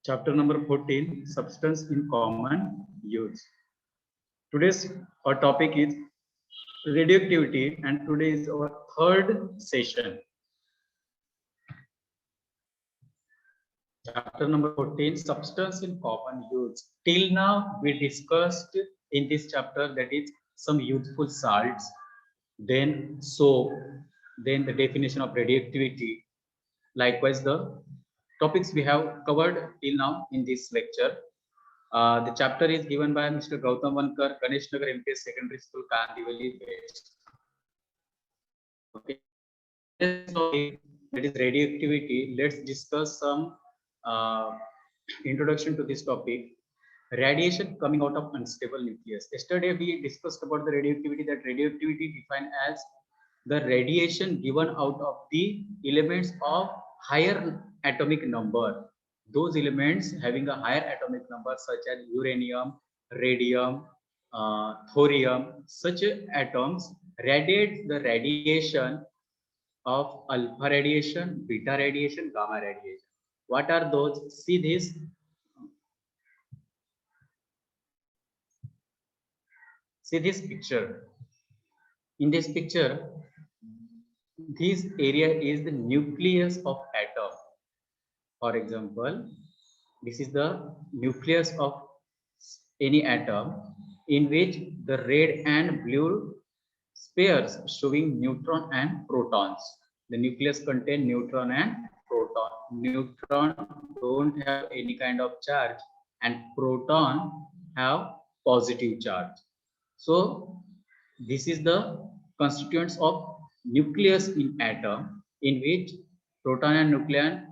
Chapter number 14, Substance in Common Use. Today's our topic is radioactivity, and today is our third session. Chapter number 14, Substance in Common Use. Till now, we discussed in this chapter that is some useful salts, then soap, then the definition of radioactivity. Likewise, the topics we have covered till now in this lecture. The chapter is given by Mr. Gautam Vankar, Ganesh Nagar MPS Secondary School, Kandivali, West. Okay. Today's topic, that is radioactivity. Let's discuss some uh, introduction to this topic. Radiation coming out of unstable nucleus. Yesterday we discussed about the radioactivity. That radioactivity defined as the radiation given out of the elements of higher atomic number. Those elements having a higher atomic number, such as uranium, radium, thorium, such atoms radiate the radiation of alpha radiation, beta radiation, gamma radiation. What are those? See this. See this picture. In this picture, this area is the nucleus of atom. For example, this is the nucleus of any atom, in which the red and blue spheres showing neutron and protons. The nucleus contains neutron and proton. Neutron don't have any kind of charge, and proton have positive charge. So this is the constituents of nucleus in atom, in which proton and nucleon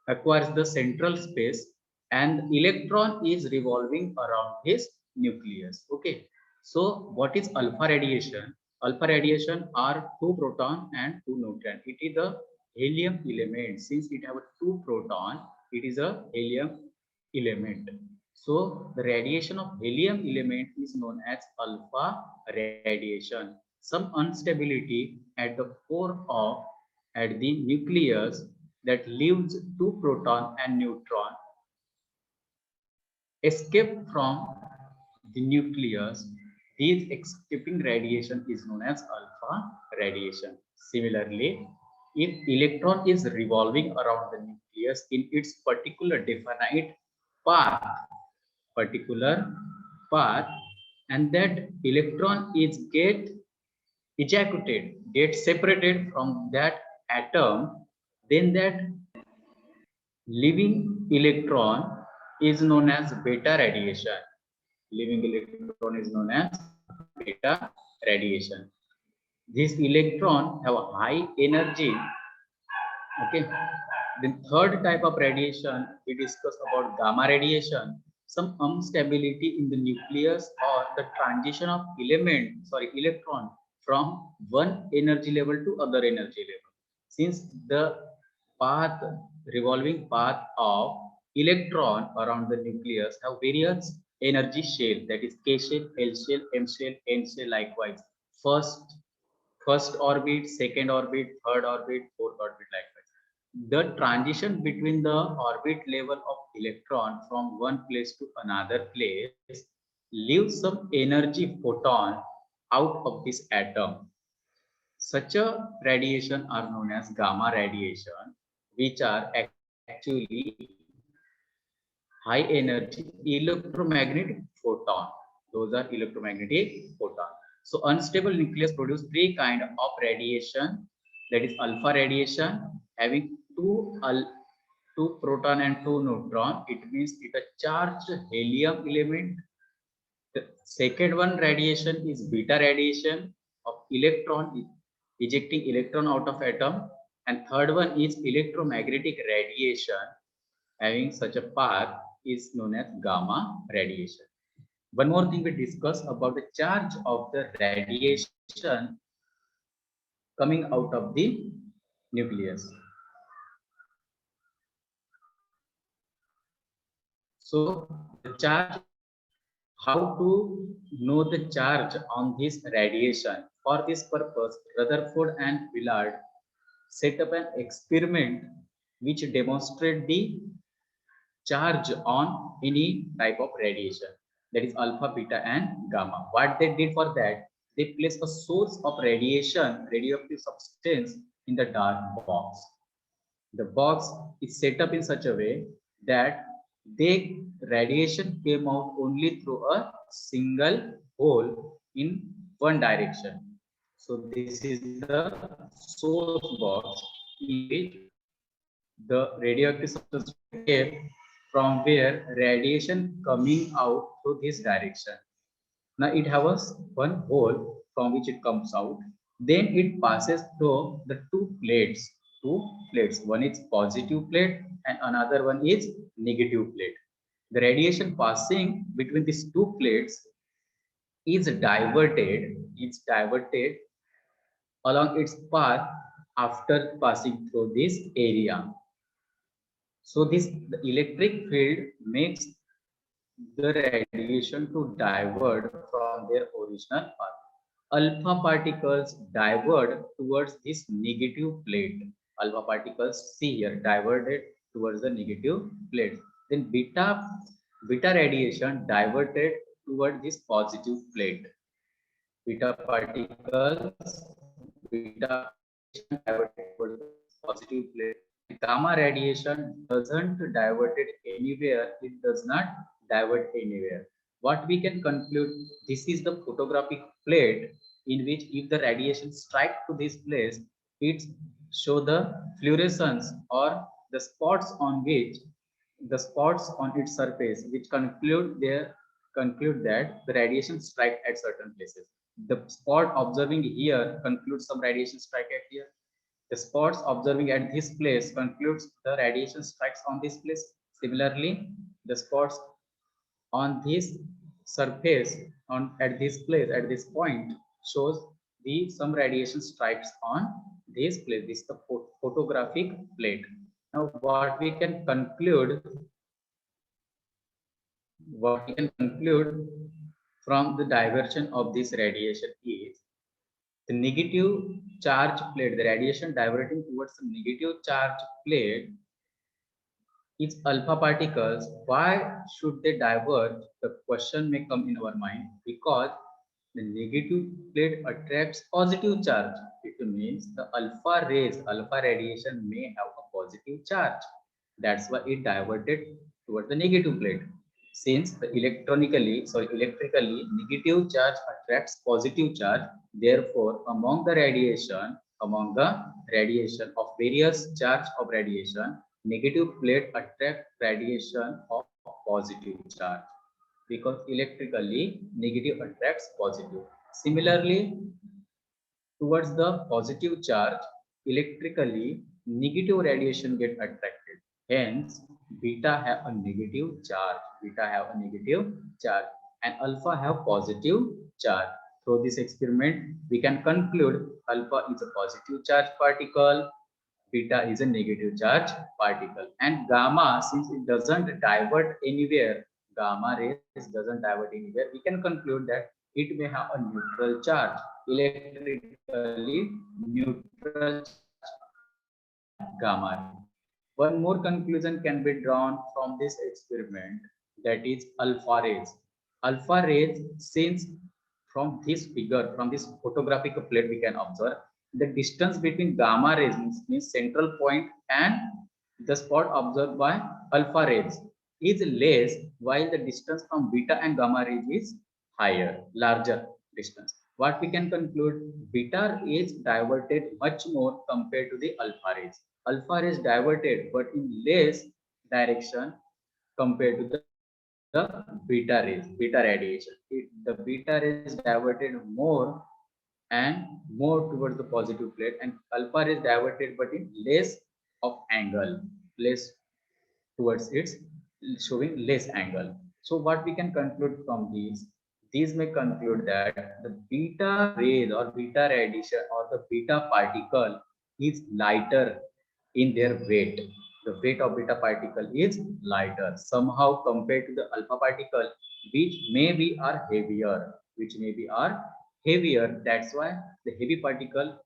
acquires the central space, and electron is revolving around his nucleus. Okay. So what is alpha radiation? Alpha radiation are two proton and two neutron. It is the helium element. Since it have a two proton, it is a helium element. So the radiation of helium element is known as alpha radiation. Some instability at the core of at the nucleus that leaves two proton and neutron escape from the nucleus. This escaping radiation is known as alpha radiation. Similarly, if electron is revolving around the nucleus in its path, particular path, and that electron is get separated from that atom, then that living electron is known as beta radiation. Living electron is known as beta radiation. This electron have a high energy. Okay. Then third type of radiation we discuss about gamma radiation. Some instability in the nucleus or the transition of electron from one energy level to other energy level. Since the path revolving path of electron around the nucleus have various energy shell, that is K shell, L shell, M shell, N shell. Likewise, first orbit, second orbit, third orbit, fourth orbit. Likewise, the transition between the orbit level of electron from one place to another place leaves some energy photon out of this atom. Such a radiation are known as gamma radiation, which are actually high energy electromagnetic photon. Those are electromagnetic photon. So unstable nucleus produce three kind of radiation, that is alpha radiation having two proton and two neutron. It means it a charged helium element. The second one radiation is beta radiation of electron ejecting electron out of atom, and third one is electromagnetic radiation having such a path is known as gamma radiation. One more thing we discuss about the charge of the radiation coming out of the nucleus. So the charge, how to know the charge on this radiation? For this purpose, Rutherford and Villard set up an experiment which demonstrate the charge on any type of radiation, that is alpha, beta, and gamma. What they did for that, they placed a source of radiation, radioactive substance in the dark box. The box is set up in such a way that the radiation came out only through a single hole in one direction. So this is the source box in which the radioactive substance kept, from where radiation coming out through this direction. Now it has one hole from which it comes out. Then it passes through the two plates. Two plates. One is positive plate and another one is negative plate. The radiation passing between these two plates is diverted. It's diverted along its path after passing through this area. So this the electric field makes the radiation to divert from their original path. Alpha particles divert towards this negative plate. Alpha particles, see here, diverted towards the negative plate. Then beta radiation diverted toward this positive plate. Beta particles, beta diverted towards the positive plate. Gamma radiation doesn't divert it anywhere. It does not divert anywhere. What we can conclude, this is the photographic plate in which if the radiation strike to this place, it show the fluorescence or the spots on which the spots on its surface which conclude that the radiation strike at certain places. The spot observing here concludes some radiation strike at here. The spots observing at this place concludes the radiation strikes on this place. Similarly, the spots on this surface on at this place at this point shows the some radiation strikes on this place. This is the photographic plate. Now, what we can conclude from the diversion of this radiation is the negative charge plate, the radiation diverting towards the negative charge plate is alpha particles. Why should they diverge? The question may come in our mind because the negative plate attracts positive charge. It means the alpha rays, alpha radiation may have a positive charge. That's why it diverted towards the negative plate. Since the electrically negative charge attracts positive charge, therefore among the radiation of various charge of radiation, negative plate attract radiation of positive charge because electrically negative attracts positive. Similarly, towards the positive charge, electrically negative radiation get attracted. Hence, beta have a negative charge. Beta have a negative charge, and alpha have positive charge. Through this experiment, we can conclude alpha is a positive charge particle, beta is a negative charge particle, and gamma, since it doesn't divert anywhere, gamma rays doesn't divert anywhere, we can conclude that it may have a neutral charge, electrically neutral gamma ray. One more conclusion can be drawn from this experiment, that is alpha rays. Alpha rays, since from this figure, from this photographic plate, we can observe the distance between gamma rays means central point and the spot observed by alpha rays is less, while the distance from beta and gamma rays is higher, larger distance. What we can conclude, beta is diverted much more compared to the alpha rays. Alpha rays diverted but in less direction compared to the beta rays, beta radiation. The beta rays diverted more and more towards the positive plate, and alpha rays diverted but in less of angle, less towards its showing less angle. So what we can conclude from these may conclude that the beta rays or beta radiation or the beta particle is lighter in their weight. The weight of beta particle is lighter somehow compared to the alpha particle, which maybe are heavier, That's why the heavy particle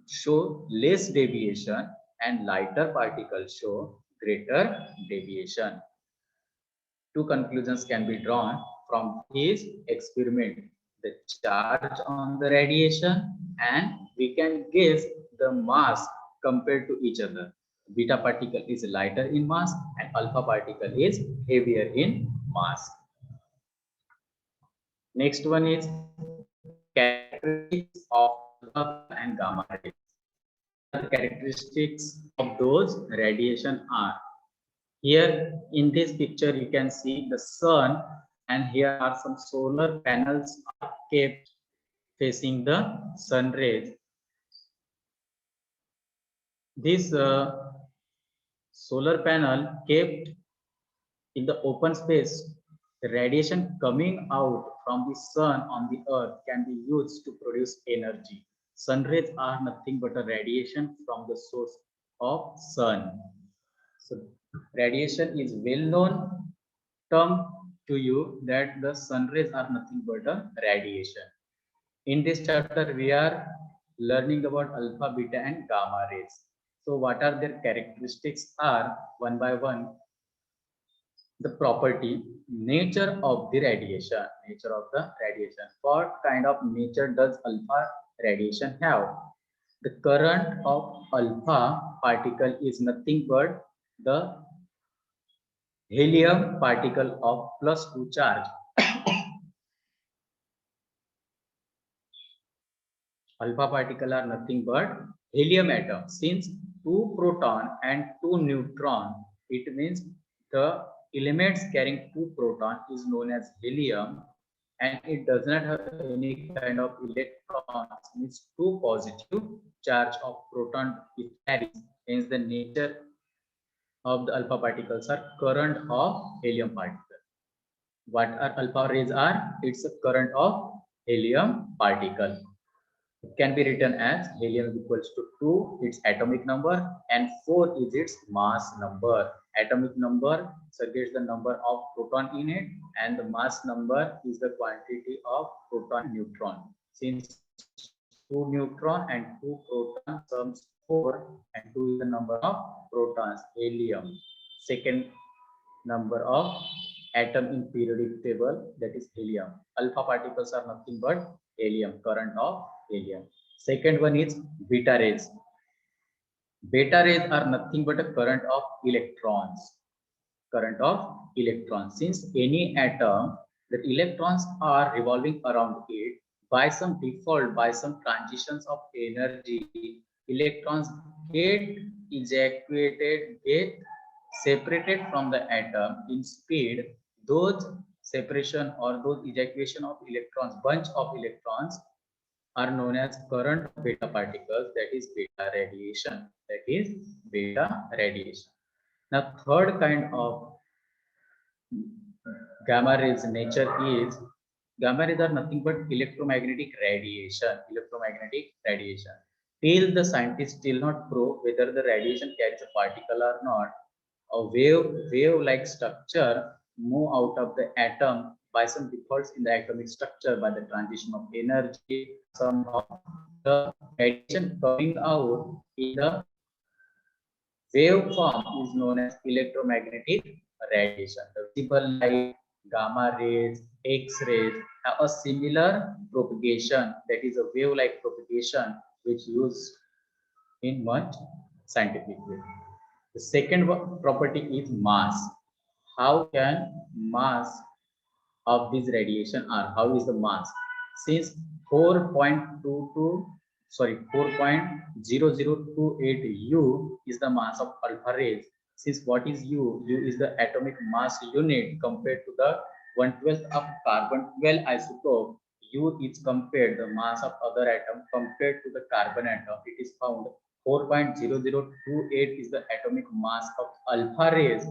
show less deviation and lighter particles show greater deviation. two conclusions can be drawn from his experiment: the charge on the radiation, and we can guess the mass compared to each other. Beta particle is lighter in mass and alpha particle is heavier in mass. Next one is characteristics of alpha and gamma rays. What are the characteristics of those radiation are? Here in this picture you can see the sun, and here are some solar panels are kept facing the sun rays. This solar panel kept in the open space. The radiation coming out from the sun on the earth can be used to produce energy. Sun rays are nothing but a radiation from the source of sun. So radiation is well known term to you, that the sun rays are nothing but a radiation. In this chapter we are learning about alpha, beta and gamma rays. So what are their characteristics are one by one. The property, nature of the radiation, what kind of nature does alpha radiation have? The current of alpha particle is nothing but the helium particle of +2 charge. Alpha particle are nothing but helium atom. Since 2 proton and 2 neutron, it means the elements carrying 2 proton is known as helium, and it does not have any kind of electrons, means 2 positive charge of proton it carries. Hence the nature of the alpha particles are current of helium particle. What are alpha rays are? It's a current of helium particle. It can be written as helium is equals to 2, its atomic number, and 4 is its mass number. Atomic number suggests the number of proton in it, and the mass number is the quantity of proton neutron. Since 2 neutron and 2 proton sums 4, and 2 is the number of protons, helium. Second number of atom in periodic table, that is helium. Alpha particles are nothing but helium, current of helium. Second one is beta rays. Beta rays are nothing but a current of electrons. Current of electrons. Since any atom, the electrons are revolving around it, by some default, by some transitions of energy, electrons get ejected, get separated from the atom in speed. Those separation or those ejaculation of electrons, bunch of electrons, are known as current beta particles, that is beta radiation. That is beta radiation. Now third kind of gamma rays nature is, gamma rays are nothing but electromagnetic radiation. Electromagnetic radiation. Till the scientists still not prove whether the radiation carries a particle or not. A wave-like structure move out of the atom by some defaults in the atomic structure by the transition of energy. Some of the radiation coming out in the wave form is known as electromagnetic radiation. The visible light, gamma rays, X-rays have a similar propagation, that is a wave-like propagation, which used in much scientific way. The second property is mass. How can mass of this radiation are? How is the mass? Since 4.0028 U is the mass of alpha rays. Since what is U? U is the atomic mass unit compared to the 1/12 of carbon 12 isotope. U is compared the mass of other atom compared to the carbon atom. It is found 4.0028 is the atomic mass of alpha rays,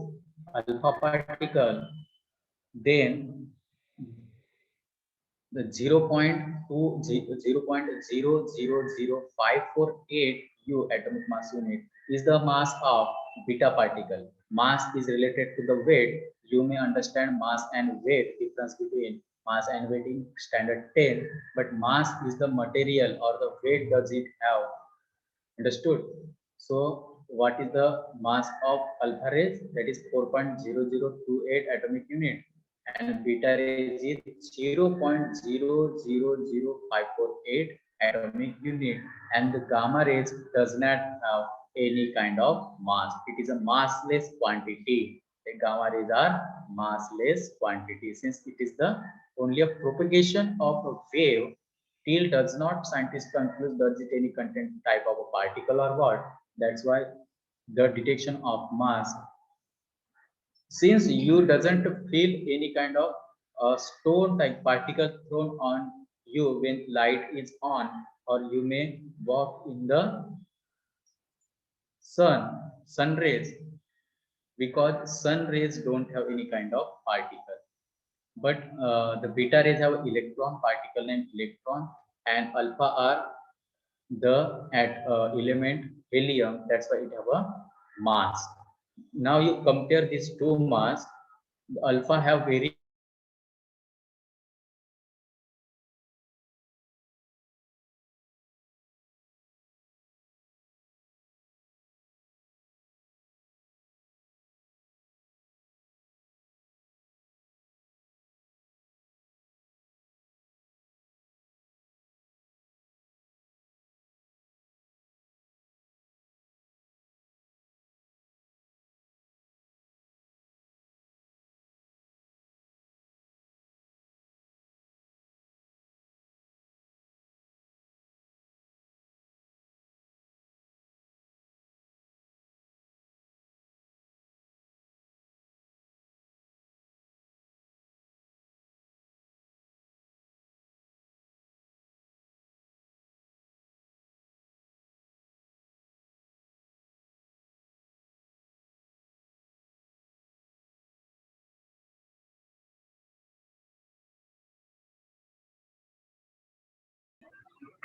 alpha particle. Then the 0.0000548 U atomic mass unit is the mass of beta particle. Mass is related to the weight. You may understand mass and weight, difference between mass and weight in standard 10, but mass is the material or the weight does it have. Understood? So what is the mass of alpha rays? That is 4.0028 atomic unit, and beta rays is 0.000548 atomic unit, and the gamma rays does not have any kind of mass. It is a massless quantity. The gamma rays are massless quantity. Since it is the only a propagation of a wave, till does not scientists conclude does it any content type of a particle or what. That's why the detection of mass, since you doesn't feel any kind of stone type particle thrown on you when light is on, or you may walk in the sun rays, because sun rays don't have any kind of particle, but the beta rays have electron, particle named electron, and alpha are the element helium. That's why it have a mass. Now you compare these two mass. The alpha have very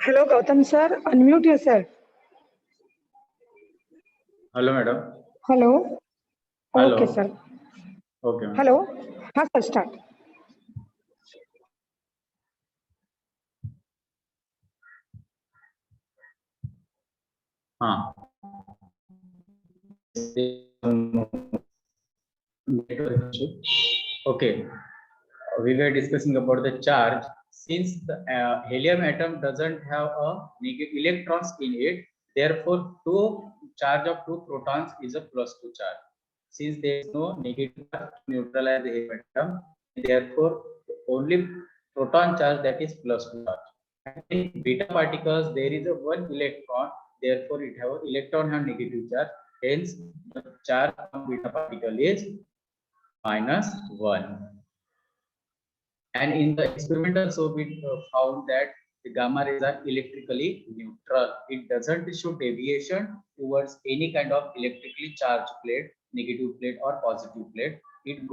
Hello, Gautam sir. Unmute yourself. hello madam. Hello. Hello. Okay, sir. Okay ma'am. Hello. हाँ sir, start. हाँ. Okay, we were discussing about the charge. Since the helium atom doesn't have a negative electrons in it, therefore charge of two protons is a +2 charge. Since there is no negative charge to neutralize the helium atom, therefore only proton charge, that is +2 charge. And in beta particles there is a one electron, therefore it have electron have negative charge. Hence the charge of beta particle is -1. And in the experimental, so we found that the gamma rays are electrically neutral. It doesn't show deviation towards any kind of electrically charged plate, negative plate or positive plate. It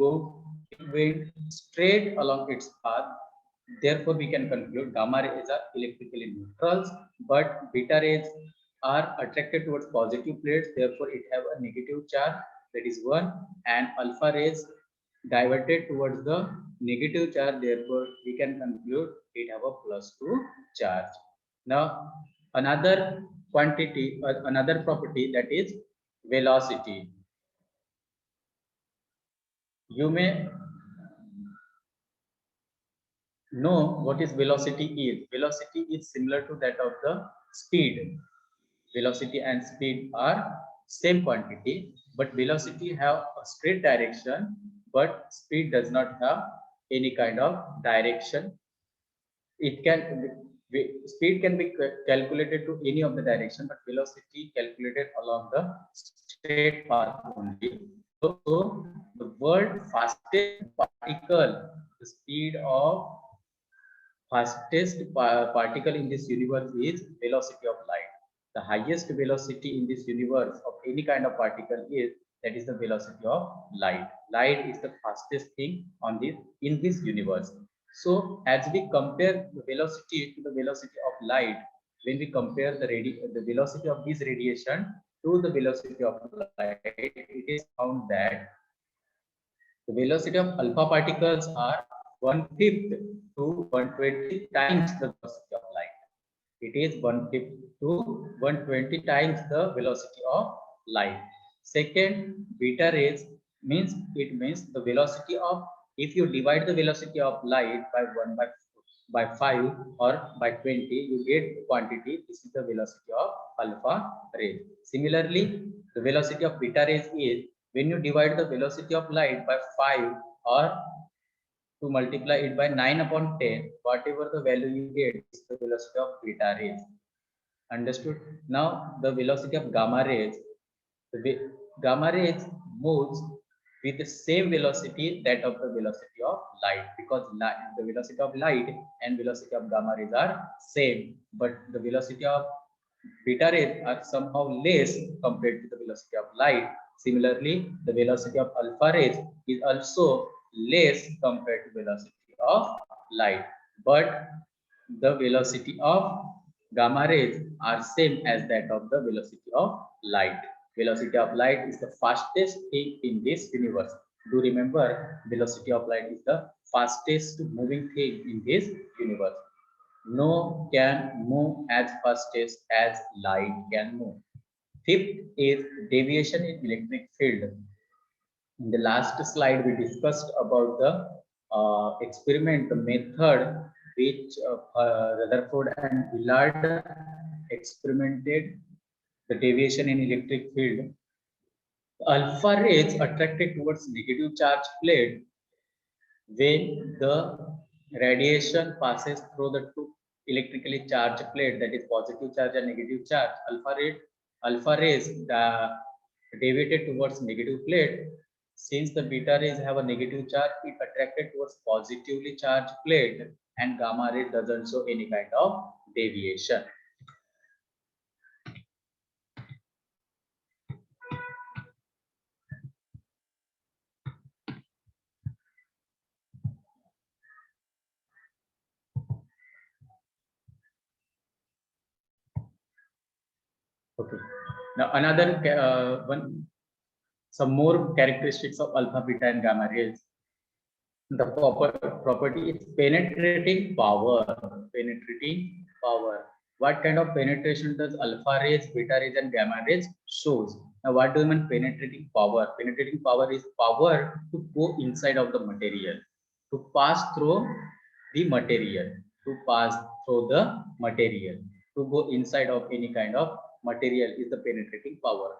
went straight along its path. Therefore, we can conclude gamma rays are electrically neutral, but beta rays are attracted towards positive plates. Therefore, it have a negative charge, that is one, and alpha rays diverted towards the negative charge. Therefore, we can conclude it have a +2 charge. Now, another quantity, another property, that is velocity. You may know what is velocity is. Velocity is similar to that of the speed. Velocity and speed are same quantity, but velocity have a straight direction, but speed does not have any kind of direction. It can speed can be calculated to any of the direction, but velocity calculated along the straight path only. So the world fastest particle, the speed of fastest particle in this universe is velocity of light. The highest velocity in this universe of any kind of particle is, that is the velocity of light. Light is the fastest thing on this in this universe. So as we compare the velocity to the velocity of light, when we compare the velocity of this radiation to the velocity of light, it is found that the velocity of alpha particles are 1/5 to 120 times the velocity of light. It is 1/5 to 120 times the velocity of light. Second, beta rays means the velocity of, if you divide the velocity of light by 1 by 5 or by 20, you get quantity. This is the velocity of alpha rays. Similarly, the velocity of beta rays is when you divide the velocity of light by 5 or to multiply it by 9 upon 10, whatever the value you get is the velocity of beta rays. Understood? Now the velocity of gamma rays, gamma rays moves with the same velocity that of the velocity of light, because the velocity of light and velocity of gamma rays are same, but the velocity of beta rays are somehow less compared to the velocity of light. Similarly, the velocity of alpha rays is also less compared to velocity of light, but the velocity of gamma rays are same as that of the velocity of light. Velocity of light is the fastest thing in this universe. Do remember, velocity of light is the fastest moving thing in this universe. No can move as fast as light can move. Fifth is deviation in electric field. In the last slide, we discussed about the experiment, the method which Rutherford and Willard experimented the deviation in electric field. Alpha rays attracted towards negative charge plate when the radiation passes through the two electrically charged plate, that is positive charge and negative charge. Alpha rays deviated towards negative plate. Since the beta rays have a negative charge, it attracted towards positively charged plate, and gamma ray doesn't show any kind of deviation. Okay. Now another some more characteristics of alpha, beta, and gamma rays. The property is penetrating power. Penetrating power. What kind of penetration does alpha rays, beta rays, and gamma rays shows? Now, what do you mean penetrating power? Penetrating power is power to go inside of the material, to pass through the material, to pass through the material, to go inside of any kind of material is the penetrating power.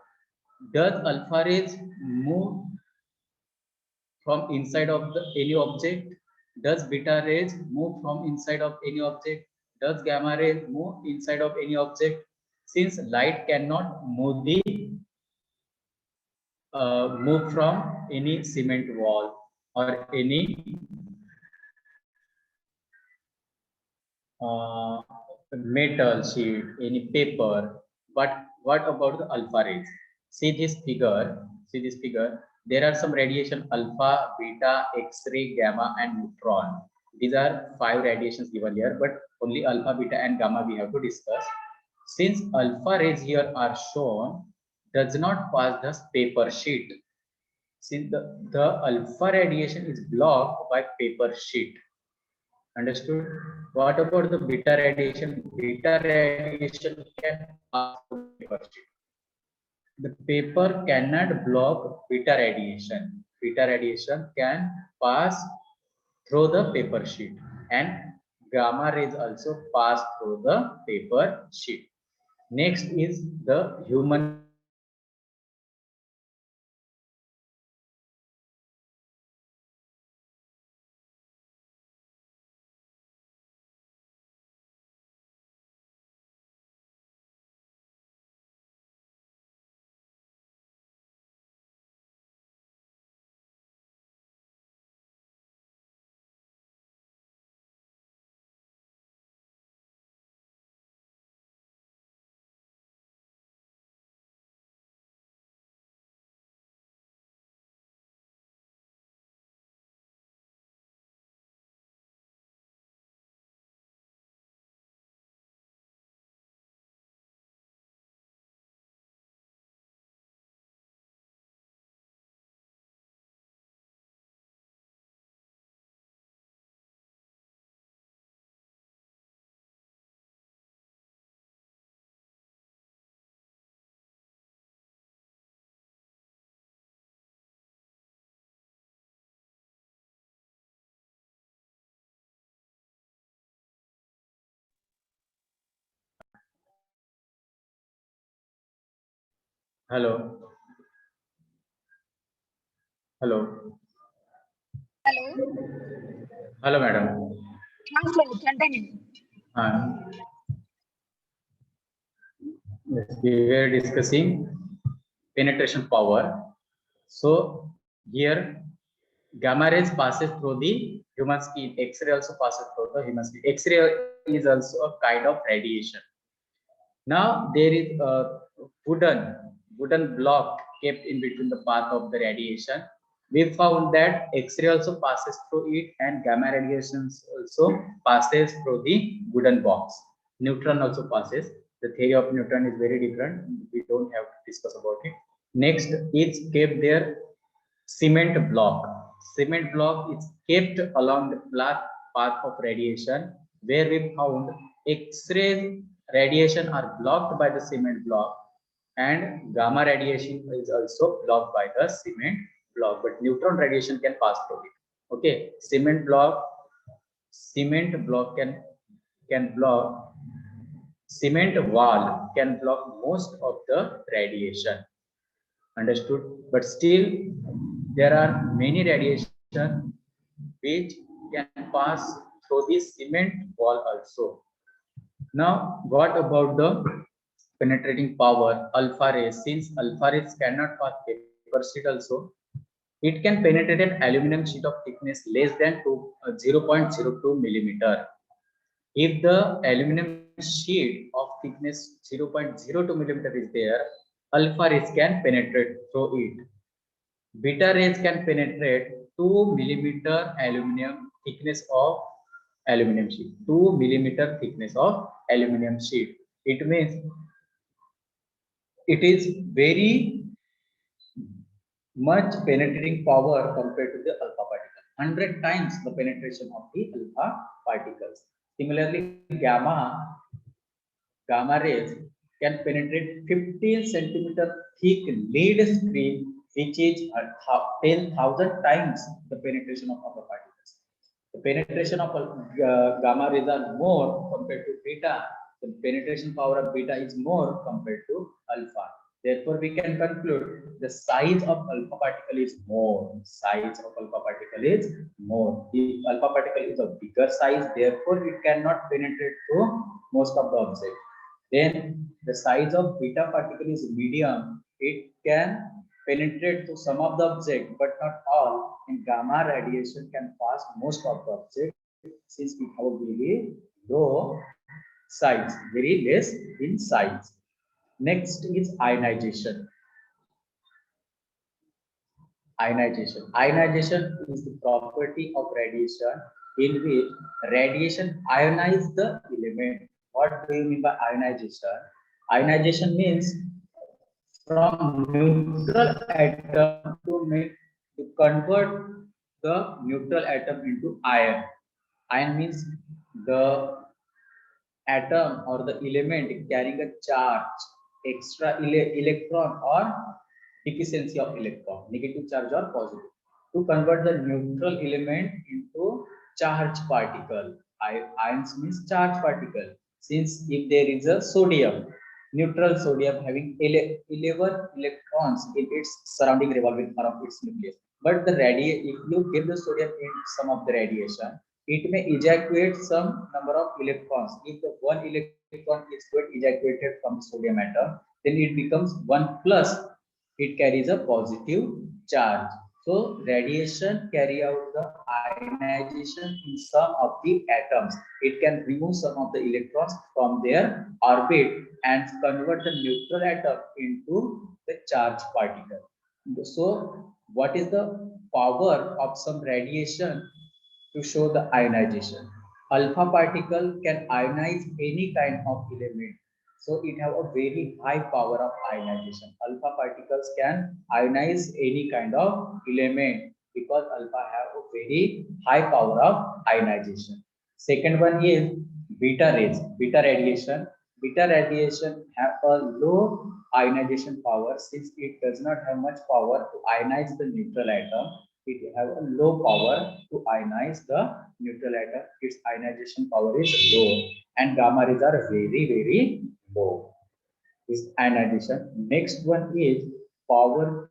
Does alpha rays move from inside of any object? Does beta rays move from inside of any object? Does gamma rays move inside of any object? Since light cannot move from any cement wall or any metal sheet, any paper. But what about the alpha rays? See this figure. See this figure. There are some radiation: alpha, beta, X-ray, gamma, and neutron. These are 5 radiations given here, but only alpha, beta, and gamma we have to discuss. Since alpha rays here are shown, does not pass the paper sheet. Since the alpha radiation is blocked by paper sheet. Understood? What about the beta radiation? Beta radiation can pass through paper sheet. The paper cannot block beta radiation. Beta radiation can pass through the paper sheet, and gamma rays also pass through the paper sheet. Next is the human Hello. Hello. Hello. Hello, madam. Yes, sir. Continue. Yes, we were discussing penetration power. So here gamma rays passes through the human skin. X-ray also passes through the human skin. X-ray is also a kind of radiation. Now there is a wooden block kept in between the path of the radiation. We found that X-ray also passes through it and gamma radiations also passes through the wooden box. Neutron also passes. The theory of neutron is very different. We don't have to discuss about it. Next is kept there cement block. Cement block is kept along the black path of radiation where we found X-ray radiation are blocked by the cement block and gamma radiation is also blocked by the cement block, but neutron radiation can pass through it. Okay, cement block can block cement wall can block most of the radiation. Understood? But still there are many radiation which can pass through the cement wall also. Now what about the penetrating power alpha rays? Since alpha rays cannot pass paper sheet also, it can penetrate an aluminum sheet of thickness less than 0.02 millimeter. If the aluminum sheet of thickness 0.02 millimeter is there, alpha rays can penetrate through it. Beta rays can penetrate 2 millimeter aluminum thickness of aluminum sheet. 2 millimeter thickness of aluminum sheet. It means it is very much penetrating power compared to the alpha particle. 100 times the penetration of the alpha particles. Similarly, gamma rays can penetrate 15 centimeter thick lead screen, which is 10,000 times the penetration of alpha particles. The penetration of gamma rays are more compared to beta. The penetration power of beta is more compared to alpha. Therefore, we can conclude the size of alpha particle is more. Size of alpha particle is more. The alpha particle is a bigger size, therefore it cannot penetrate through most of the object. Then the size of beta particle is medium. It can penetrate to some of the object, but not all. And gamma radiation can pass most of the object since we have a very low size, very less in size. Next is ionization. Ionization. Ionization is the property of radiation in which radiation ionizes the element. What do you mean by ionization? Ionization means from neutral atom to convert the neutral atom into ion. Ion means the atom or the element carrying a charge, extra electron or deficiency of electron, negative charge or positive, to convert the neutral element into charged particle. Ions means charged particle. Since if there is a sodium, neutral sodium having 11 electrons in its surrounding revolving around its nucleus, but the if you give the sodium in some of the radiation, it may ejaculate some number of electrons. If the one electron is ejaculated from the sodium atom, then it becomes 1 plus. It carries a positive charge. So radiation carry out the ionization in some of the atoms. It can remove some of the electrons from their orbit and convert the neutral atom into the charged particle. So what is the power of some radiation to show the ionization? Alpha particle can ionize any kind of element. So it have a very high power of ionization. Alpha particles can ionize any kind of element because alpha have a very high power of ionization. Second one is beta rays, beta radiation. Beta radiation have a low ionization power since it does not have much power to ionize the neutral atom. It have a low power to ionize the neutral atom. Its ionization power is low, and gamma rays are very low. is ionization. Next one is power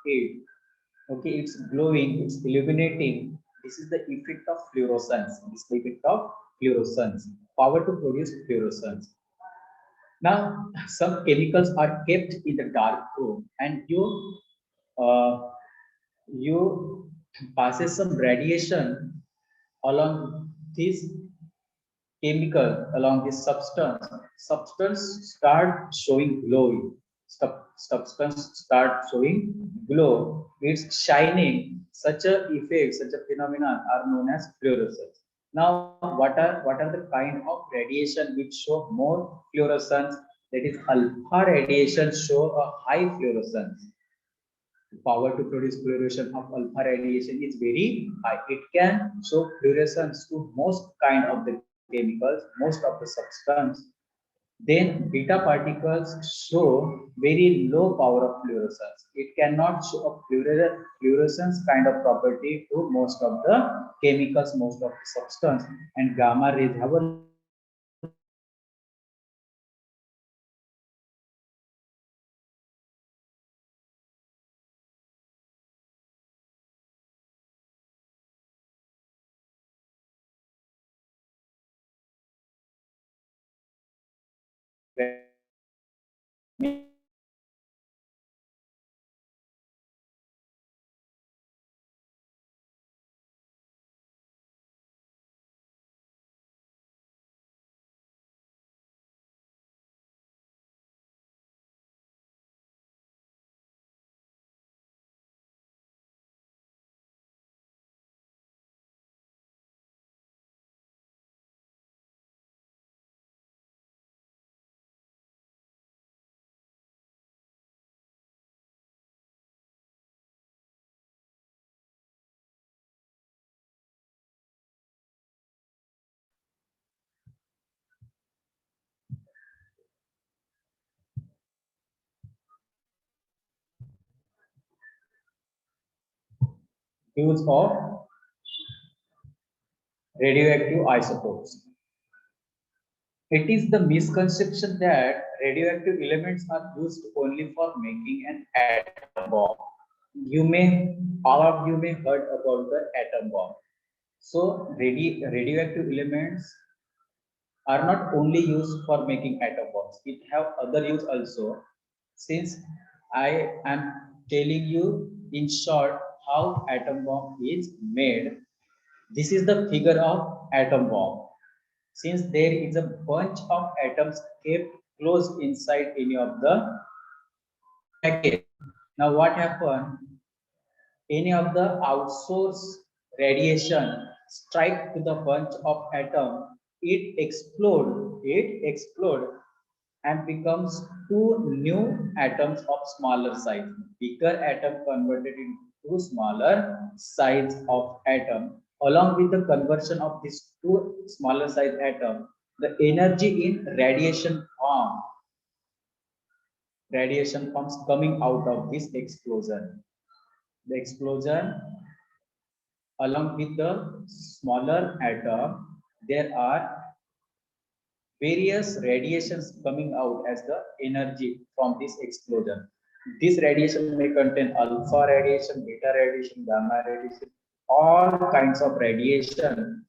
it. Okay, it's glowing, it's illuminating. This is the effect of fluorescence. This is the effect of fluorescence. Power to produce fluorescence. Now, some chemicals are kept in the dark room, and uh, you passes some radiation along this chemical, along this substance start showing glowing. Substance start showing glow. It's shining. Such a effect, such a phenomenon are known as fluorescence. Now, what are the kind of radiation which show more fluorescence? That is, alpha radiation show a high fluorescence. Power to produce fluorescence of alpha radiation is very high. It can show fluorescence to most kind of the chemicals, most of the substance. Then beta particles show very low power of fluorescence. It cannot show a fluorescence kind of property to most of the chemicals, most of the substance. And gamma rays have a use of radioactive isotopes. It is the misconception that radioactive elements are used only for making an atom bomb. All of you may heard about the atom bomb. So radioactive elements are not only used for making atom bombs. It have other use also. Since I am telling you in short how atom bomb is made, this is the figure of atom bomb. Since there is a bunch of atoms kept close inside any of the packet. Now what happened? Any of the outsource radiation strike to the bunch of atom, it explode and becomes two new atoms of smaller size. Bigger atom converted into smaller size of atom. Along with the conversion of these two smaller size atom, the energy in radiation forms coming out of this explosion. The explosion, along with the smaller atom, there are various radiations coming out as the energy from this explosion. This radiation may contain alpha radiation, beta radiation, gamma radiation. All kinds of radiation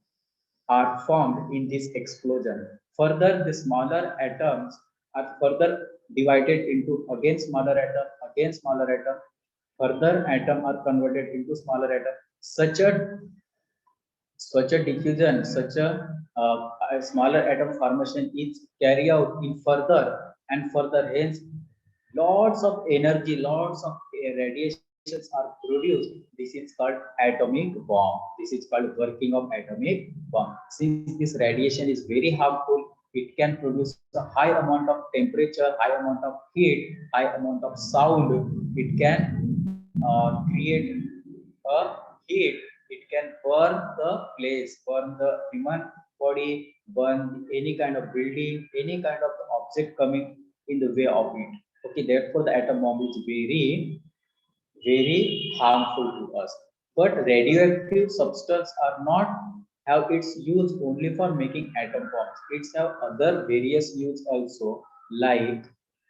are formed in this explosion. Further, the smaller atoms are further divided into again smaller atom. Further atom are converted into smaller atom. Such a diffusion, a smaller atom formation is carried out in further and further. Hence, lots of energy, lots of radiations are produced. This is called atomic bomb. This is called working of atomic bomb. Since this radiation is very harmful, it can produce a high amount of temperature, high amount of heat, high amount of sound. It can create a heat. It can burn the place, burn the human body, burn any kind of building, any kind of object coming in the way of it. Okay, therefore the atom bomb is very harmful to us. But radioactive substance are not have its use only for making atom bombs. It's have other various use also, like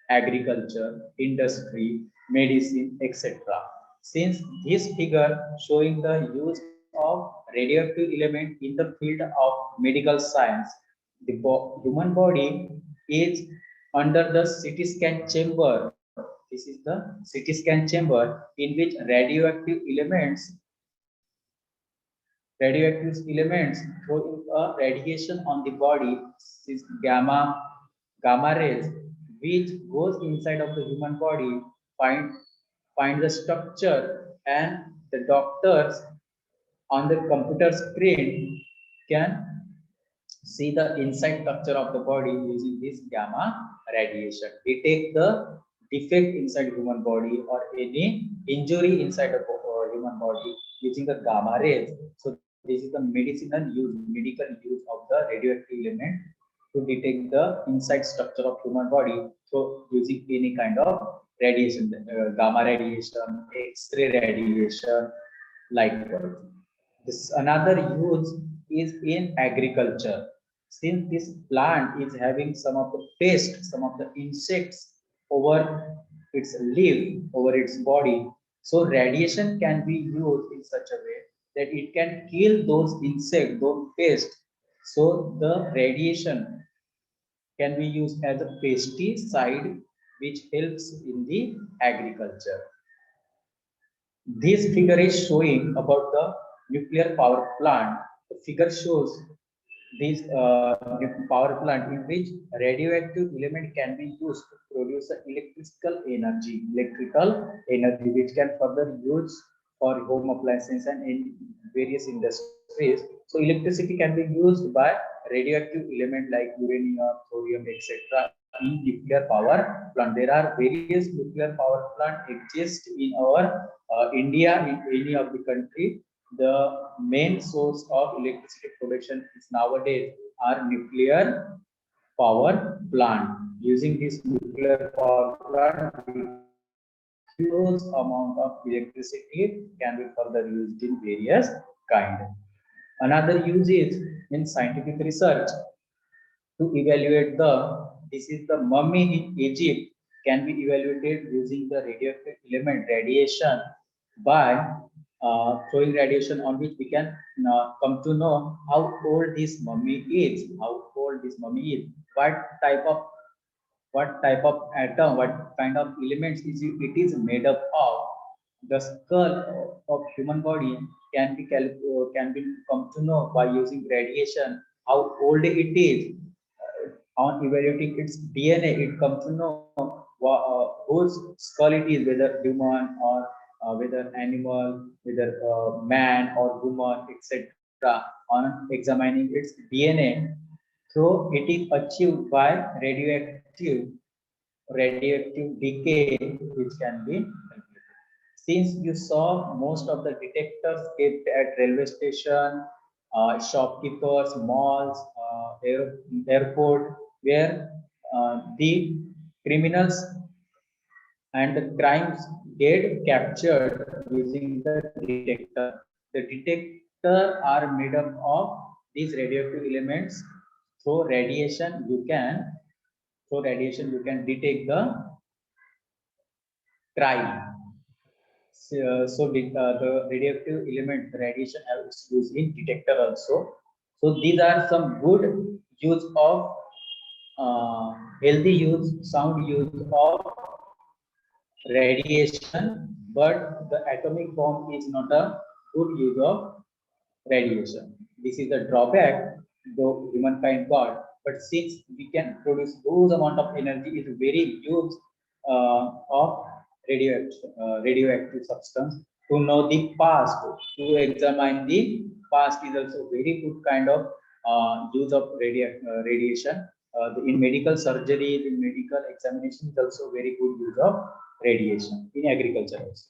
agriculture, industry, medicine, etc. Since this figure showing the use of radioactive element in the field of medical science, the human body is under the CT scan chamber. This is the CT scan chamber in which radioactive elements throwing a radiation on the body, is gamma rays, which goes inside of the human body, find find the structure, and the doctors on the computer screen can see the inside structure of the body using this gamma radiation. Detect the defect inside human body or any injury inside the human body using the gamma rays. So this is the medical use of the radioactive element to detect the inside structure of human body. So using any kind of radiation, gamma radiation, X-ray radiation, likewise. This another use is in agriculture. Since this plant is having some of the pest, some of the insects over its leaf, over its body, so radiation can be used in such a way that it can kill those insects, those pests. So the radiation can be used as a pesticide which helps in the agriculture. This figure is showing about the nuclear power plant. The figure shows this power plant in which radioactive element can be used to produce electrical energy which can further use for home appliances and in various industries. So electricity can be used by radioactive element like uranium, thorium, etc. in nuclear power plant. There are various nuclear power plant exist in our India, in any of the country. The main source of electricity production is nowadays are nuclear power plant. Using this nuclear power plant, huge amount of electricity can be further used in various kind. Another use is in scientific research to evaluate the, this is the mummy in Egypt, can be evaluated using the radioactive element radiation by throwing radiation on which we can come to know how old this mummy is, what type of atom, what kind of elements it is made up of. The skull of human body can be come to know by using radiation how old it is. On evaluating its DNA, it comes to know whose skull it is, whether human or whether animal, whether man or woman, etc. On examining its DNA, so it is achieved by radioactive decay, which can be calculated. Since you saw most of the detectors kept at railway station, shopkeepers, malls, airport, where the criminals and the crimes get captured using the detector. The detector are made up of these radioactive elements. Through radiation you can detect the crime. The radioactive element radiation is used in detector also. So these are some good use of healthy use, sound use of radiation, but the atomic bomb is not a good use of radiation. This is the drawback the humankind got. But since we can produce huge amount of energy, is very huge of radioactive substance. To know the past, to examine the past is also very good kind of use of radiation. In medical surgery, in medical examination, is also very good use of radiation in agriculture also.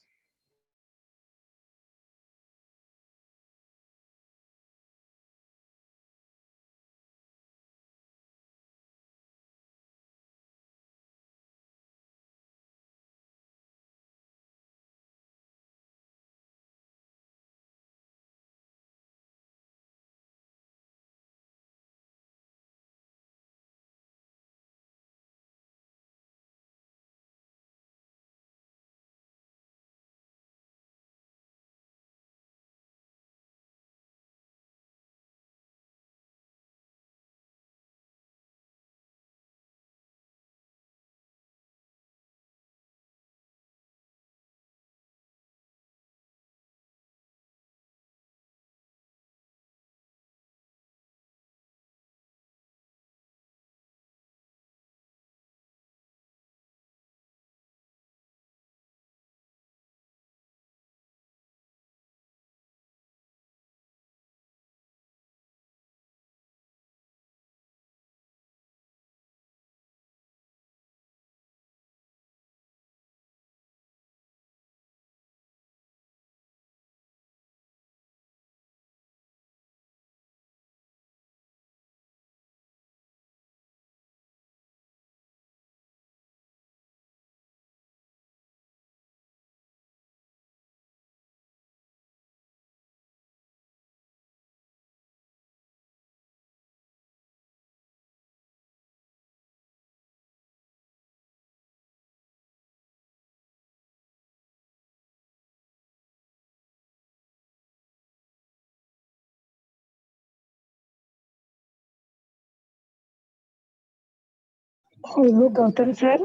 Hello, Gautam sir.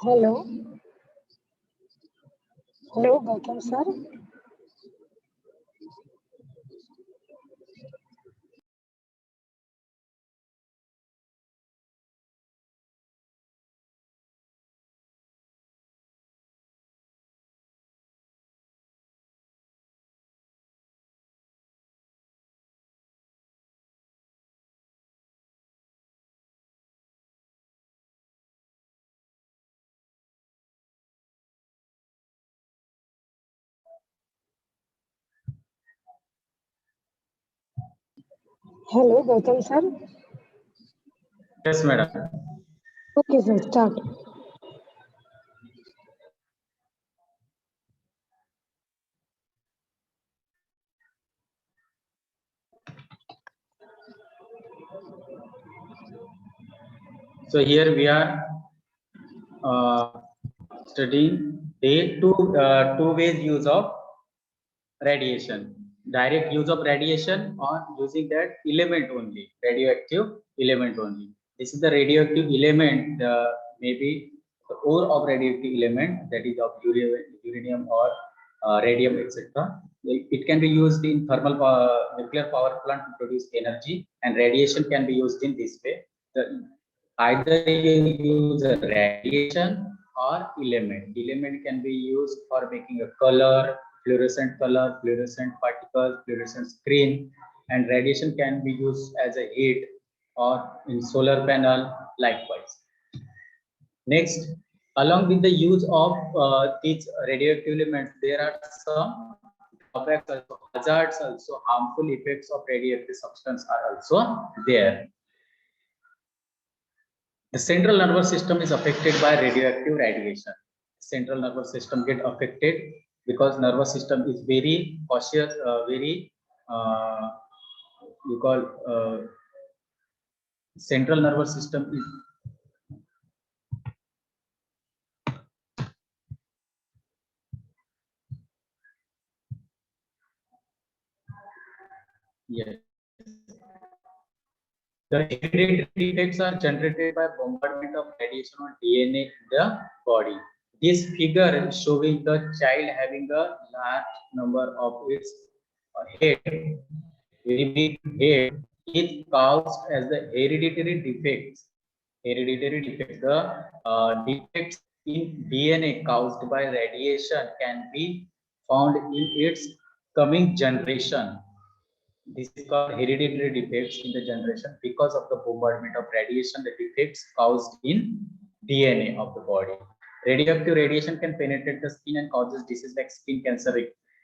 Hello. Hello, Gautam sir. Hello, Gautam sir. Yes, madam. Okay, sir. Start. So here we are uh, studying two ways use of radiation. Direct use of radiation or using that element only, radioactive element only. This is the radioactive element, maybe the ore of radioactive element, that is of uranium or radium, etc. It can be used in thermal nuclear power plant to produce energy, and radiation can be used in this way. Either you use a radiation or element. Element can be used for making a color, fluorescent particles, fluorescent screen, and radiation can be used as a heat or in solar panel likewise. Next, along with the use of these radioactive elements, there are some drawbacks also, hazards also, harmful effects of radioactive substance are also there. The central nervous system is affected by radioactive radiation. Central nervous system get affected because nervous system is very cautious, very you call central nervous system is yes. The hereditary defects are generated by bombardment of radiation on DNA in the body. This figure showing the child having a large number of its head, very big head, is caused as the hereditary defects. Hereditary defects. The defects in DNA caused by radiation can be found in its coming generation. This is called hereditary defects in the generation because of the bombardment of radiation, the defects caused in DNA of the body. Radioactive radiation can penetrate the skin and causes disease like skin cancer,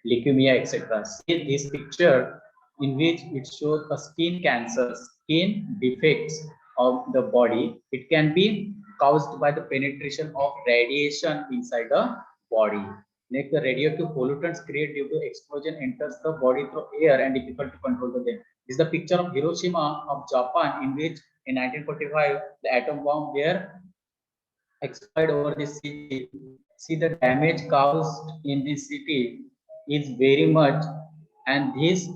leukemia, etc. See this picture in which it shows a skin cancer, skin defects of the body. It can be caused by the penetration of radiation inside the body. Next, the radioactive pollutants created due to explosion enters the body through air and difficult to control them. This is the picture of Hiroshima of Japan, in which in 1945 the atom bomb were exploded over the city. See the damage caused in this city is very much, and this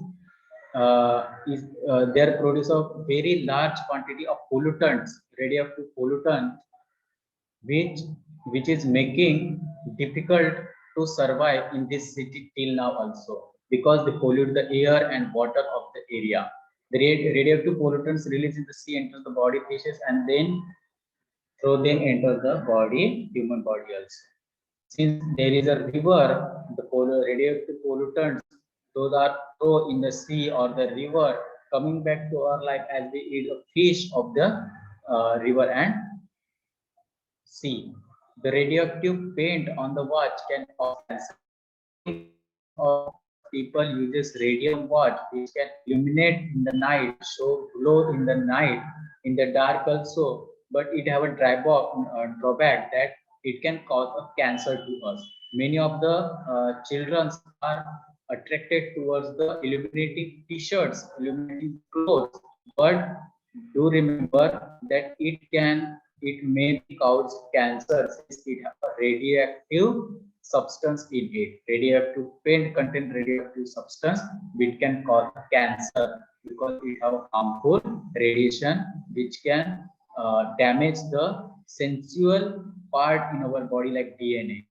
is their produce of very large quantity of pollutants, radioactive pollutants, which which is making difficult to survive in this city till now also, because they pollute the air and water of the area. The radioactive pollutants released in the sea enter the body fishes and then through them enter the body, human body also. Since there is a river, the radioactive pollutants, those are thrown in the sea or the river, coming back to our life as we eat a fish of the river and sea. The radioactive paint on the watch can cause cancer. Of people uses radium watch which can illuminate in the night, show glow in the night, in the dark also, but it have a drawback that it can cause a cancer to us. Many of the children are attracted towards the illuminating t-shirts, illuminating clothes, but do remember that it may cause cancer since it has a radioactive substance in it. Radioactive paint contain radioactive substance which can cause cancer because it have harmful radiation which can damage the sensual part in our body like DNA.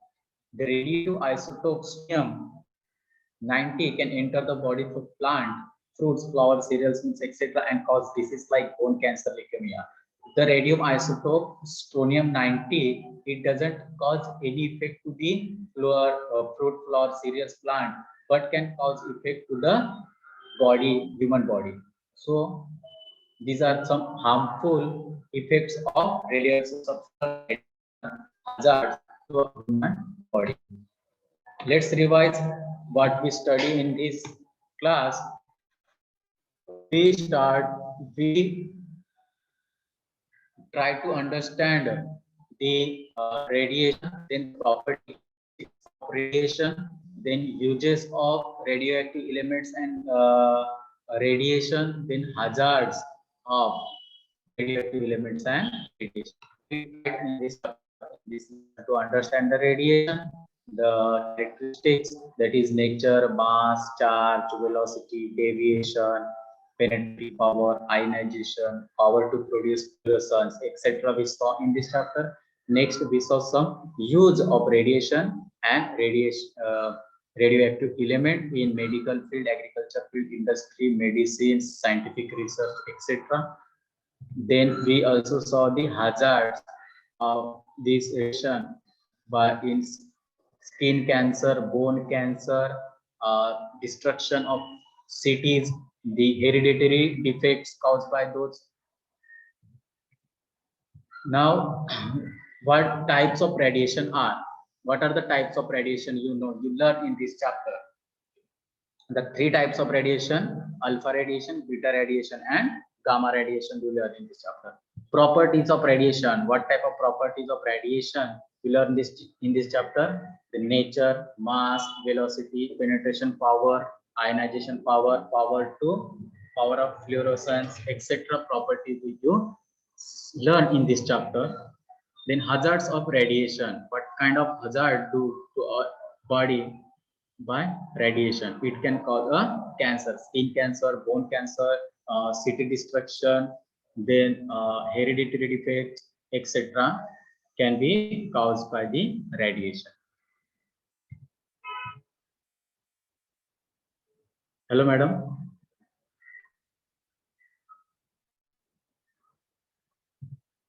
The radioactive isotope strontium-90 can enter the body through plant, fruits, flowers, cereals, meats, etc. and cause disease like bone cancer, leukemia. The radium isotope strontium-90, it doesn't cause any effect to the fruit, flower, cereals, plant, but can cause effect to the body, human body. So these are some harmful effects of radioactive substance hazards to a human body. Let's revise what we study in this class. We try to understand the radiation, then properties of radiation, then uses of radioactive elements and radiation, then hazards of radioactive elements and radiation. We try in this to understand the radiation, the characteristics, that is nature, mass, charge, velocity, deviation, penetrating power, ionization, power to produce fluorescence, etc. we saw in this chapter. Next, we saw some use of radiation and radioactive element in medical field, agriculture field, industry, medicine, scientific research, etc. Then we also saw the hazards of this radiation by in skin cancer, bone cancer, destruction of cities, the hereditary defects caused by those. Now, what types of radiation are? What are the types of radiation you learn in this chapter? The three types of radiation: alpha radiation, beta radiation, and gamma radiation you learn in this chapter. Properties of radiation: what type of properties of radiation you learn this in this chapter? The nature, mass, velocity, penetration power, ionization power, power of fluorescence, etc. properties you learn in this chapter. Then hazards of radiation: what kind of hazard do to our body by radiation? It can cause a cancer, skin cancer, bone cancer, city destruction, then hereditary defects, etc. can be caused by the radiation. Hello, madam.